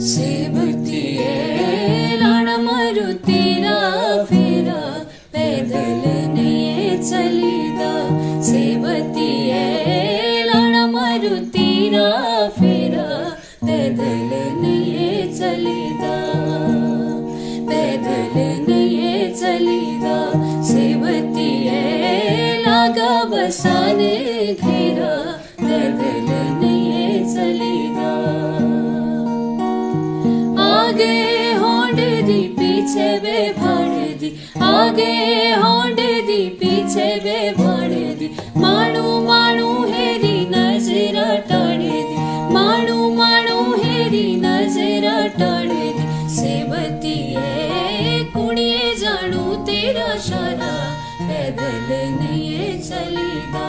सेवतिए लाना मारुतीरा फेरा पैदल नहीं चलीदा। सेवतिए लाना मारुतीरा फेरा पैदल नहीं चलीदा। पैदल नहीं चलीदा। सेवतिए लागा बसाने घेरा पैदल नहीं चलीदा। आगे होंड दी पीछे वे भाड़ दी। आगे होंड दी पीछे वे भाड़ दी। मानू मानू हेरी नजर टाड़े दी। मानू मानू हेरी नजर टाड़े दी। सेवतिए कुड़िए जानू तेरा शारा पैदल नहीं चलीदा।